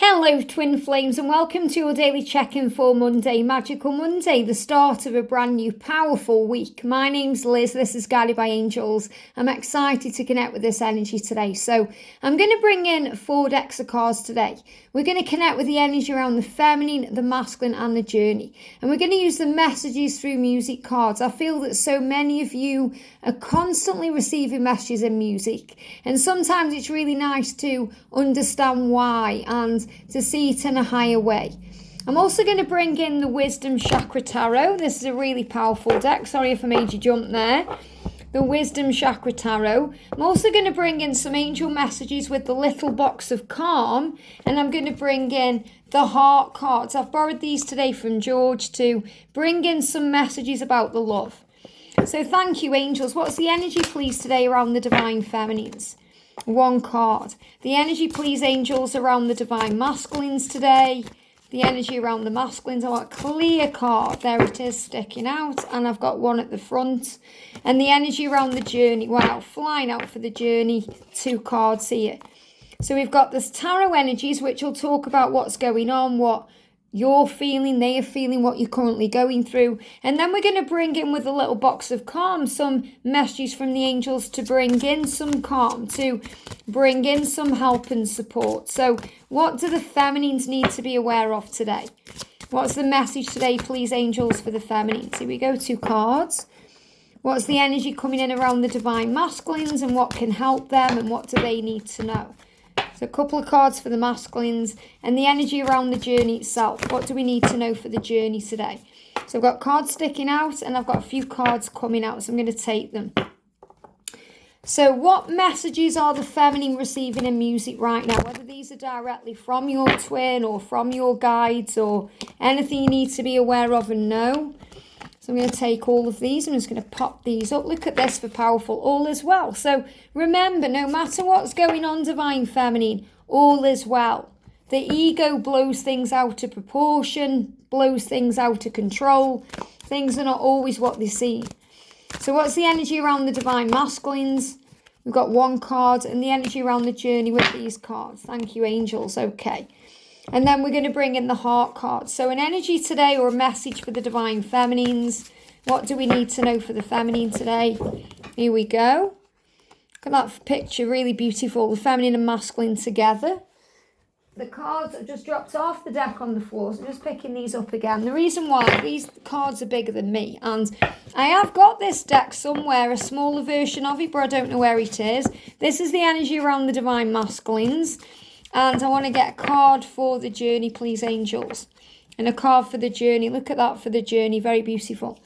Hello Twin Flames and welcome to your daily check-in for Monday, Magical Monday, the start of a brand new powerful week. My name's Liz, this is Guided by Angels. I'm excited to connect with this energy today. So I'm going to bring in 4 decks of cards today. We're going to connect with the energy around the feminine, the masculine and the journey. And we're going to use the messages through music cards. I feel that so many of you are constantly receiving messages in music. And sometimes it's really nice to understand why and to see it in a higher way. I'm also going to bring in the Wisdom Chakra Tarot. This is a really powerful deck. Sorry if I made you jump there. The Wisdom Chakra Tarot. I'm also going to bring in some angel messages with the little box of calm. And I'm going to bring in the heart cards. I've borrowed these today from George to bring in some messages about the love. So thank you, angels. What's the energy, please, today around the divine feminines? 1 card. The energy, please, angels, around the divine masculines today. The energy around the masculines. I want a clear card. There it is, sticking out. And I've got 1 at the front. And the energy around the journey. Wow, flying out for the journey. 2 cards here. So we've got this tarot energies, which will talk about what's going on, what you're feeling, they are feeling, what you're currently going through. And then we're going to bring in with a little box of calm some messages from the angels to bring in some calm, to bring in some help and support. So what do the feminines need to be aware of today? What's the message today, please, angels, for the feminines? Here we go, 2 cards. What's the energy coming in around the divine masculines and what can help them and what do they need to know? So a couple of cards for the masculines and the energy around the journey itself. What do we need to know for the journey today? So I've got cards sticking out and I've got a few cards coming out. So I'm going to take them. So what messages are the feminine receiving in music right now? Whether these are directly from your twin or from your guides or anything you need to be aware of and know. So I'm going to take all of these. I'm just going to pop these up. Look at this for powerful. All is well. So remember, no matter what's going on, divine feminine, all is well. The ego blows things out of proportion, blows things out of control. Things are not always what they seem. So what's the energy around the divine masculines? We've got 1 card and the energy around the journey with these cards. Thank you, angels. Okay. And then we're going to bring in the heart card. So an energy today or a message for the divine feminines. What do we need to know for the feminine today? Here we go. Look at that picture, really beautiful. The feminine and masculine together. The cards have just dropped off the deck on the floor. So I'm just picking these up again. The reason why, these cards are bigger than me. And I have got this deck somewhere, a smaller version of it, but I don't know where it is. This is the energy around the divine masculines. And I want to get a card for the journey, please, angels. And a card for the journey. Look at that for the journey. Very beautiful.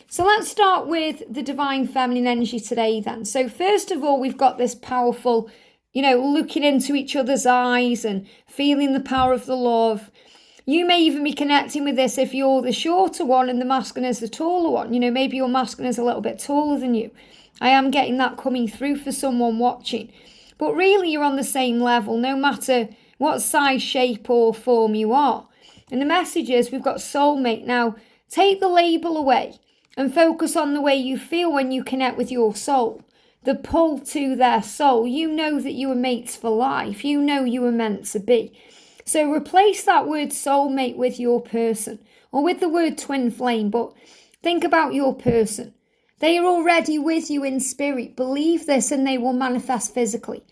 So let's start with the divine feminine energy today then. So first of all, we've got this powerful, looking into each other's eyes and feeling the power of the love. You may even be connecting with this if you're the shorter one and the masculine is the taller one. Maybe your masculine is a little bit taller than you. I am getting that coming through for someone watching. But really, you're on the same level, no matter what size, shape or form you are. And the message is, we've got soulmate. Now, take the label away and focus on the way you feel when you connect with your soul. The pull to their soul. You know that you are mates for life. You know you are meant to be. So replace that word soulmate with your person or with the word twin flame. But think about your person. They are already with you in spirit. Believe this and they will manifest physically.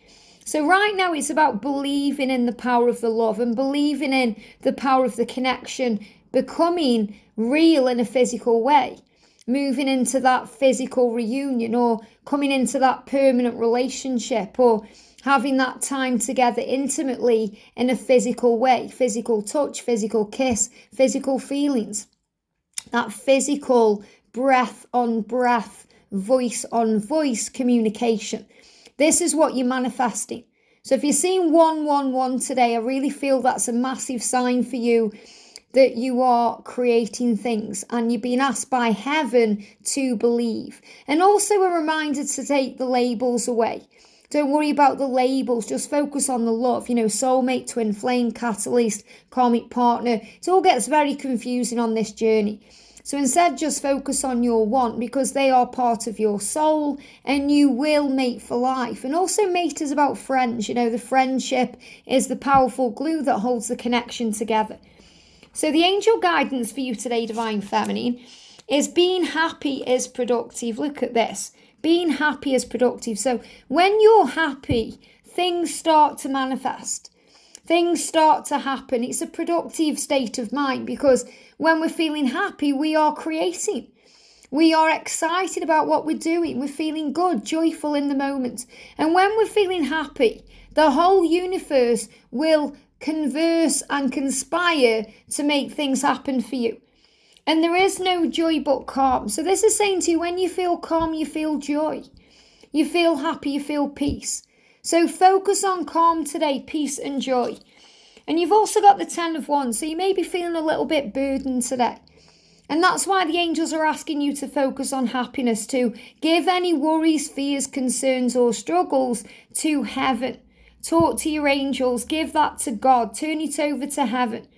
So right now it's about believing in the power of the love and believing in the power of the connection becoming real in a physical way. Moving into that physical reunion or coming into that permanent relationship or having that time together intimately in a physical way. Physical touch, physical kiss, physical feelings. That physical breath on breath, voice on voice communication. This is what you're manifesting. So if you're seeing 111 today, I really feel that's a massive sign for you that you are creating things and you're being asked by heaven to believe. And also a reminder to take the labels away. Don't worry about the labels, just focus on the love. Soulmate, twin flame, catalyst, karmic partner. It all gets very confusing on this journey. So instead, just focus on your want, because they are part of your soul and you will mate for life. And also, mate is about friends. The friendship is the powerful glue that holds the connection together. So the angel guidance for you today, Divine Feminine, is being happy is productive. Look at this. Being happy is productive. So when you're happy, things start to manifest. Things start to happen. It's a productive state of mind, because when we're feeling happy, we are creating. We are excited about what we're doing. We're feeling good, joyful in the moment. And when we're feeling happy, the whole universe will converse and conspire to make things happen for you. And there is no joy but calm. So this is saying to you, when you feel calm, you feel joy. You feel happy, you feel peace. So focus on calm today, peace and joy. And you've also got the 10 of Wands, so you may be feeling a little bit burdened today. And that's why the angels are asking you to focus on happiness, to give any worries, fears, concerns or struggles to heaven. Talk to your angels, give that to God, turn it over to heaven.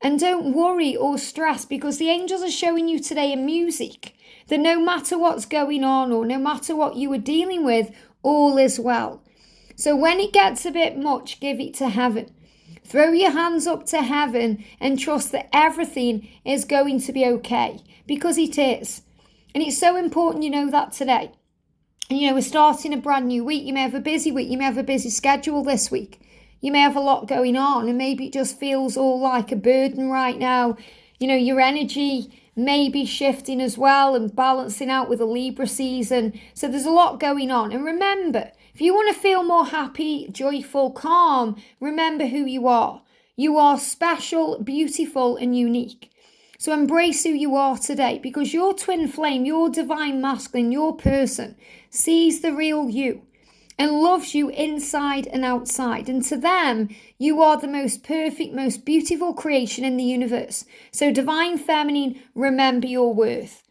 And don't worry or stress, because the angels are showing you today in music that no matter what's going on or no matter what you are dealing with, all is well. So when it gets a bit much, give it to heaven. Throw your hands up to heaven and trust that everything is going to be okay, because it is. And it's so important you know that today. And we're starting a brand new week. You may have a busy week. You may have a busy schedule this week. You may have a lot going on, and maybe it just feels all like a burden right now. Your energy may be shifting as well and balancing out with a Libra season. So there's a lot going on. And remember, if you want to feel more happy, joyful, calm, remember who you are. You are special, beautiful, and unique. So embrace who you are today, because your twin flame, your divine masculine, your person sees the real you and loves you inside and outside. And to them, you are the most perfect, most beautiful creation in the universe. So Divine Feminine, remember your worth.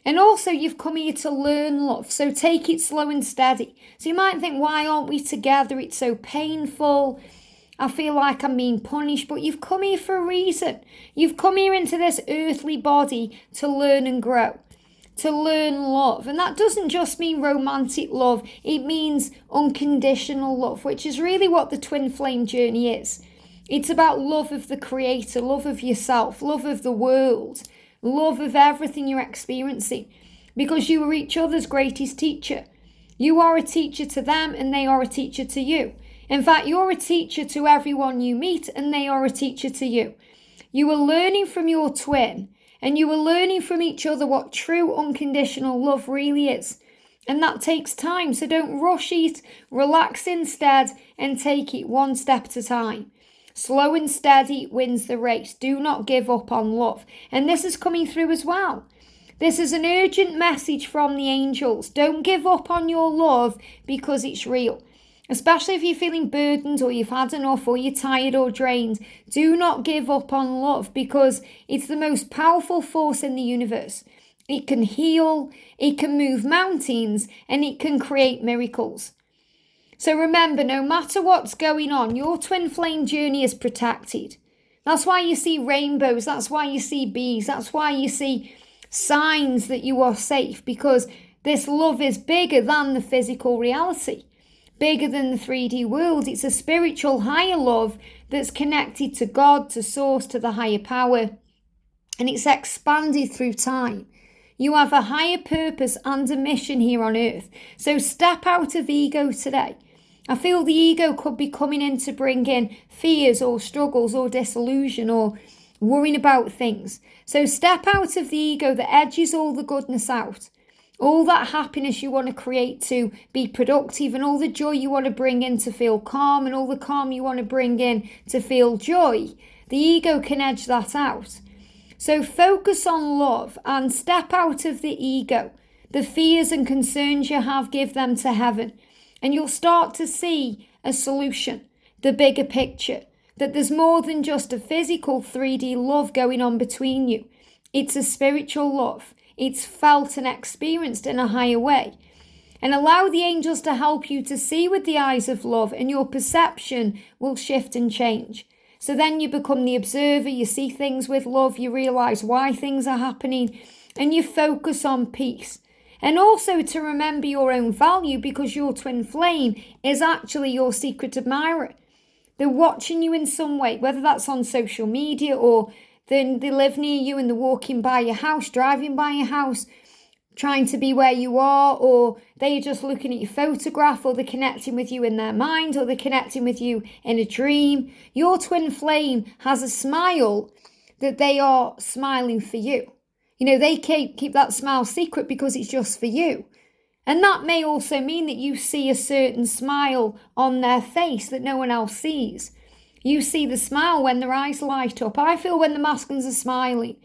And also, you've come here to learn love. So take it slow and steady. So you might think, why aren't we together? It's so painful. I feel like I'm being punished. But you've come here for a reason. You've come here into this earthly body to learn and grow, to learn love. And that doesn't just mean romantic love. It means unconditional love, which is really what the twin flame journey is. It's about love of the creator, love of yourself, love of the world, love of everything you're experiencing, because you are each other's greatest teacher. You are a teacher to them and they are a teacher to you. In fact, you're a teacher to everyone you meet and they are a teacher to you. You are learning from your twin, and you are learning from each other what true unconditional love really is. And that takes time, so don't rush it. Relax instead and take it one step at a time. Slow and steady wins the race. Do not give up on love. And this is coming through as well. This is an urgent message from the angels. Don't give up on your love, because it's real. Especially if you're feeling burdened or you've had enough or you're tired or drained. Do not give up on love, because it's the most powerful force in the universe. It can heal, it can move mountains, and it can create miracles. So remember, no matter what's going on, your twin flame journey is protected. That's why you see rainbows, that's why you see bees, that's why you see signs that you are safe, because this love is bigger than the physical reality. Bigger than the 3D world. It's a spiritual higher love that's connected to God, to source, to the higher power. And it's expanded through time. You have a higher purpose and a mission here on earth. So step out of ego today. I feel the ego could be coming in to bring in fears or struggles or disillusion or worrying about things. So step out of the ego that edges all the goodness out. All that happiness you want to create to be productive, and all the joy you want to bring in to feel calm, and all the calm you want to bring in to feel joy. The ego can edge that out. So focus on love and step out of the ego. The fears and concerns you have, give them to heaven. And you'll start to see a solution, the bigger picture, that there's more than just a physical 3D love going on between you. It's a spiritual love. It's felt and experienced in a higher way. And allow the angels to help you to see with the eyes of love, and your perception will shift and change. So then you become the observer, you see things with love, you realize why things are happening, and you focus on peace. And also to remember your own value, because your twin flame is actually your secret admirer. They're watching you in some way, whether that's on social media or they live near you and they're walking by your house, driving by your house, trying to be where you are, or they're just looking at your photograph, or they're connecting with you in their mind, or they're connecting with you in a dream. Your twin flame has a smile that they are smiling for you. You know, they keep that smile secret because it's just for you. And that may also mean that you see a certain smile on their face that no one else sees. You see the smile when their eyes light up. I feel when the masculines are smiling,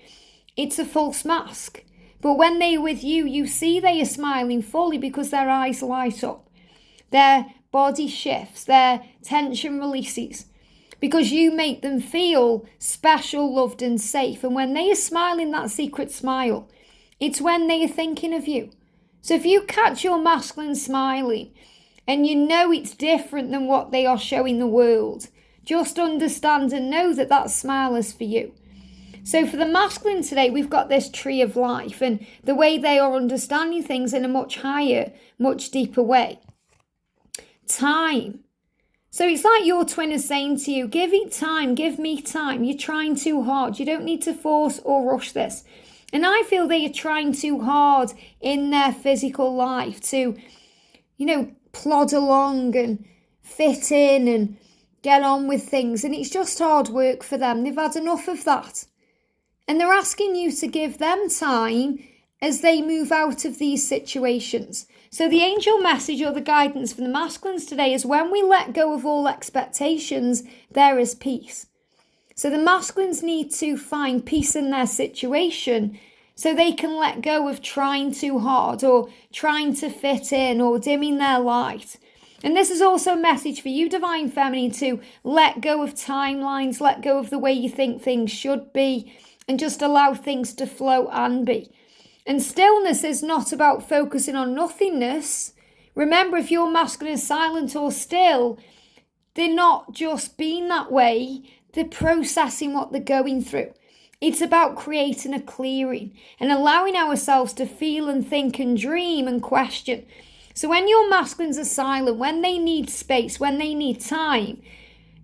it's a false mask. But when they're with you, you see they are smiling fully because their eyes light up. Their body shifts, their tension releases, because you make them feel special, loved and safe. And when they are smiling that secret smile, it's when they are thinking of you. So if you catch your masculine smiling and you know it's different than what they are showing the world, just understand and know that that smile is for you. So for the masculine today, we've got this tree of life and the way they are understanding things in a much higher, much deeper way. Time. So it's like your twin is saying to you, give it time, give me time. You're trying too hard. You don't need to force or rush this. And I feel they are trying too hard in their physical life to, plod along and fit in and get on with things. And it's just hard work for them. They've had enough of that. And they're asking you to give them time as they move out of these situations. So the angel message or the guidance for the masculines today is when we let go of all expectations, there is peace. So the masculines need to find peace in their situation so they can let go of trying too hard or trying to fit in or dimming their light. And this is also a message for you, Divine Feminine, to let go of timelines, let go of the way you think things should be, and just allow things to flow and be. And stillness is not about focusing on nothingness. Remember, if your masculine is silent or still, they're not just being that way, they're processing what they're going through. It's about creating a clearing and allowing ourselves to feel and think and dream and question. So when your masculines are silent, when they need space, when they need time,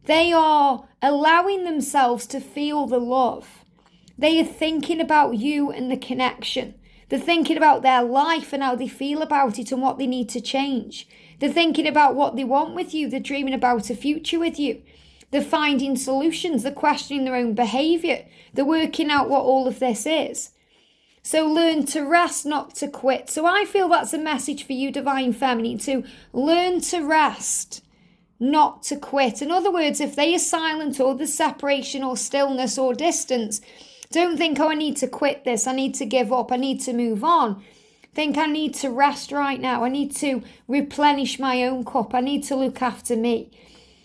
they are allowing themselves to feel the love. They are thinking about you and the connection. They're thinking about their life and how they feel about it and what they need to change. They're thinking about what they want with you. They're dreaming about a future with you. They're finding solutions. They're questioning their own behaviour. They're working out what all of this is. So learn to rest, not to quit. So I feel that's a message for you, Divine Feminine, to learn to rest, not to quit. In other words, if they are silent or there's separation or stillness or distance, don't think, I need to quit this. I need to give up. I need to move on. Think, I need to rest right now. I need to replenish my own cup. I need to look after me.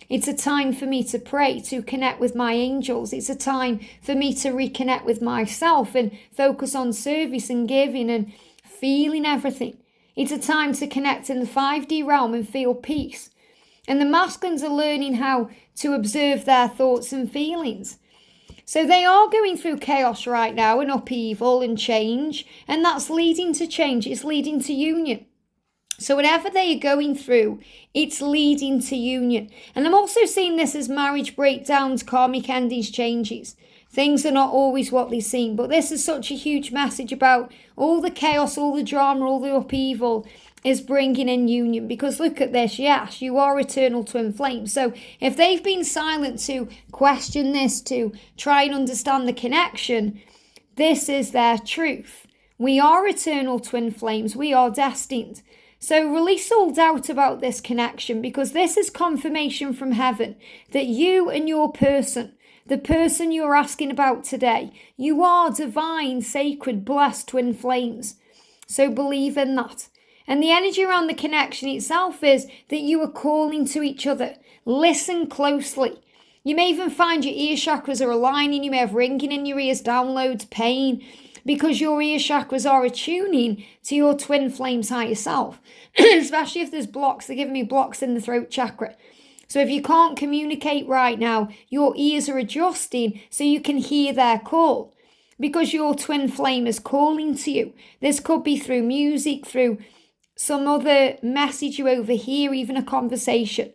It's a time for me to pray, to connect with my angels. It's a time for me to reconnect with myself and focus on service and giving and feeling everything. It's a time to connect in the 5D realm and feel peace. And the masculines are learning how to observe their thoughts and feelings. So they are going through chaos right now and upheaval and change, and that's leading to change. It's leading to union. So whatever they are going through, it's leading to union. And I'm also seeing this as marriage breakdowns, karmic endings, changes. Things are not always what they seem, but this is such a huge message about all the chaos, all the drama, all the upheaval is bringing in union. Because look at this, yes, you are eternal twin flames. So if they've been silent to question this, to try and understand the connection, this is their truth. We are eternal twin flames. We are destined. So release all doubt about this connection, because this is confirmation from heaven that you and your person, the person you're asking about today, you are divine, sacred, blessed twin flames. So believe in that. And the energy around the connection itself is that you are calling to each other. Listen closely. You may even find your ear chakras are aligning. You may have ringing in your ears, downloads, pain, because your ear chakras are attuning to your twin flame's higher self. Especially if there's blocks. They're giving me blocks in the throat chakra. So if you can't communicate right now, your ears are adjusting so you can hear their call, because your twin flame is calling to you. This could be through music, through some other message you overhear, even a conversation.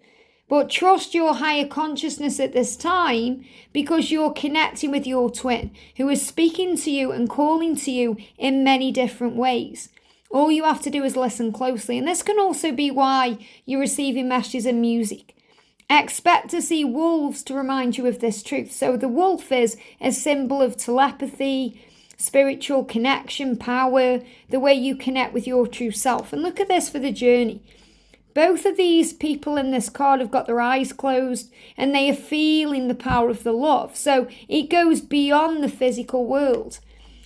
But trust your higher consciousness at this time, because you're connecting with your twin who is speaking to you and calling to you in many different ways. All you have to do is listen closely. And this can also be why you're receiving messages in music. Expect to see wolves to remind you of this truth. So the wolf is a symbol of telepathy, spiritual connection, power, the way you connect with your true self. And look at this for the journey. Both of these people in this card have got their eyes closed and they are feeling the power of the love. So it goes beyond the physical world.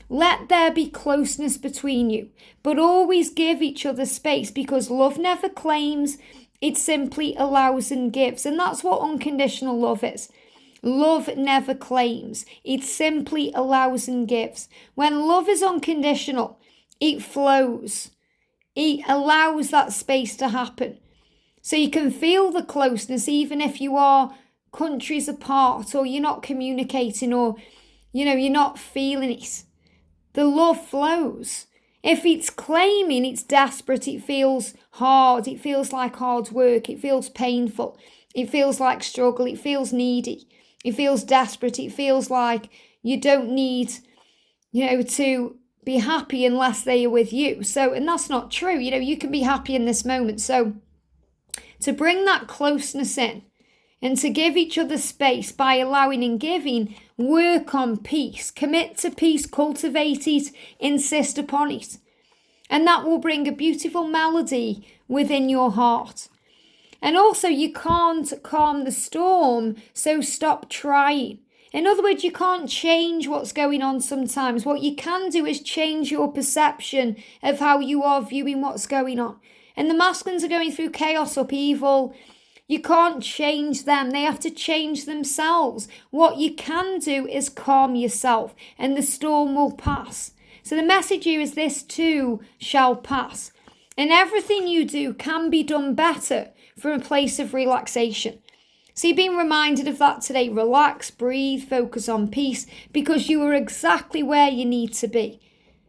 Let there be closeness between you, but always give each other space, because love never claims, it simply allows and gives. And that's what unconditional love is. Love never claims, it simply allows and gives. When love is unconditional, it flows. It allows that space to happen. So you can feel the closeness even if you are countries apart, or you're not communicating, or you're not feeling it. The love flows. If it's claiming, it's desperate, it feels hard, it feels like hard work, it feels painful, it feels like struggle, it feels needy, it feels desperate, it feels like you don't need, to be happy unless they are with you. So, and that's not true. You can be happy in this moment. So to bring that closeness in and to give each other space by allowing and giving, work on peace, commit to peace, cultivate it, insist upon it. And that will bring a beautiful melody within your heart. And also, you can't calm the storm, so stop trying. In other words, you can't change what's going on sometimes. What you can do is change your perception of how you are viewing what's going on. And the masculines are going through chaos, upheaval. You can't change them. They have to change themselves. What you can do is calm yourself, and the storm will pass. So the message here is this too shall pass. And everything you do can be done better from a place of relaxation. So you're being reminded of that today. Relax, breathe, focus on peace, because you are exactly where you need to be.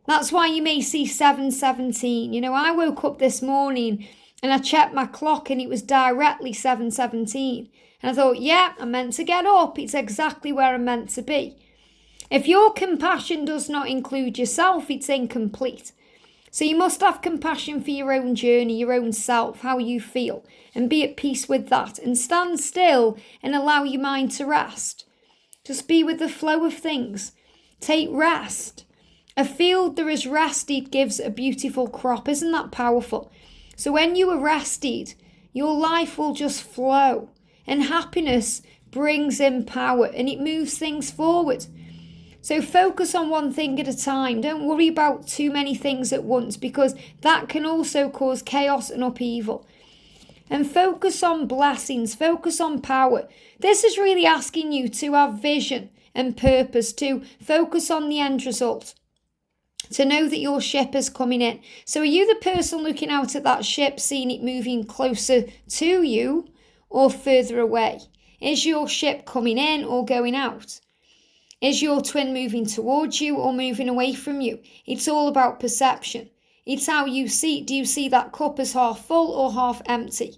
That's why you may see 7:17. I woke up this morning and I checked my clock and it was directly 7:17. And I thought, yeah, I'm meant to get up. It's exactly where I'm meant to be. If your compassion does not include yourself, it's incomplete. So you must have compassion for your own journey, your own self, how you feel, and be at peace with that, and stand still and allow your mind to rest. Just be with the flow of things. Take rest. A field that is rested gives a beautiful crop. Isn't that powerful? So when you are rested, your life will just flow, and happiness brings in power and it moves things forward. So focus on one thing at a time. Don't worry about too many things at once, because that can also cause chaos and upheaval. And focus on blessings, focus on power. This is really asking you to have vision and purpose, to focus on the end result, to know that your ship is coming in. So are you the person looking out at that ship, seeing it moving closer to you or further away? Is your ship coming in or going out? Is your twin moving towards you or moving away from you? It's all about perception. It's how you see it. Do you see that cup as half full or half empty?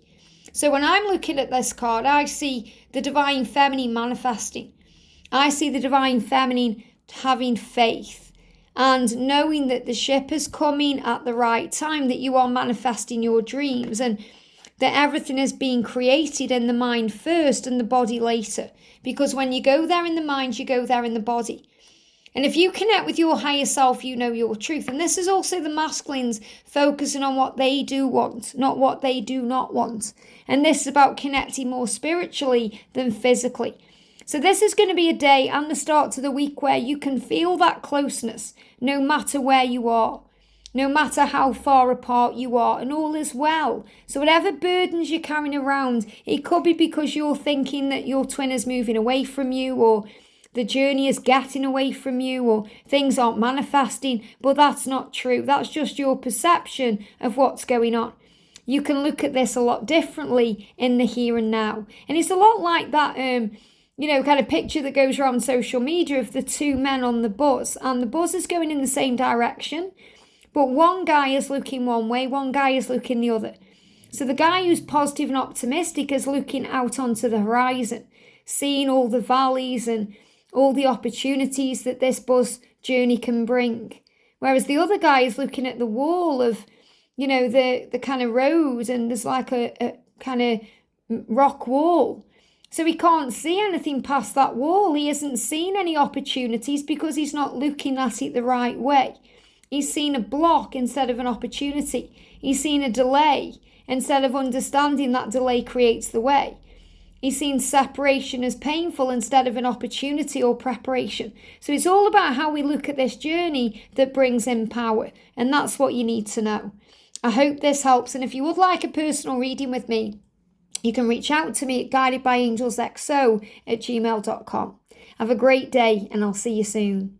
So when I'm looking at this card, I see the divine feminine manifesting. I see the divine feminine having faith and knowing that the ship is coming at the right time, that you are manifesting your dreams, and that everything is being created in the mind first and the body later. Because when you go there in the mind, you go there in the body. And if you connect with your higher self, you know your truth. And this is also the masculines focusing on what they do want, not what they do not want. And this is about connecting more spiritually than physically. So this is going to be a day and the start to the week where you can feel that closeness, no matter where you are, no matter how far apart you are, and all is well. So whatever burdens you're carrying around, it could be because you're thinking that your twin is moving away from you, or the journey is getting away from you, or things aren't manifesting, but that's not true. That's just your perception of what's going on. you can look at this a lot differently in the here and now. And it's a lot like that, kind of picture that goes around social media of the two men on the bus, and the bus is going in the same direction, but one guy is looking one way, one guy is looking the other. So the guy who's positive and optimistic is looking out onto the horizon, seeing all the valleys and all the opportunities that this bus journey can bring. Whereas the other guy is looking at the wall of, the kind of road, and there's like a kind of rock wall. So he can't see anything past that wall. He hasn't seen any opportunities because he's not looking at it the right way. He's seen a block instead of an opportunity. He's seen a delay instead of understanding that delay creates the way. He's seen separation as painful instead of an opportunity or preparation. So it's all about how we look at this journey that brings in power. And that's what you need to know. I hope this helps. And if you would like a personal reading with me, you can reach out to me at guidedbyangelsxo@gmail.com. Have a great day, and I'll see you soon.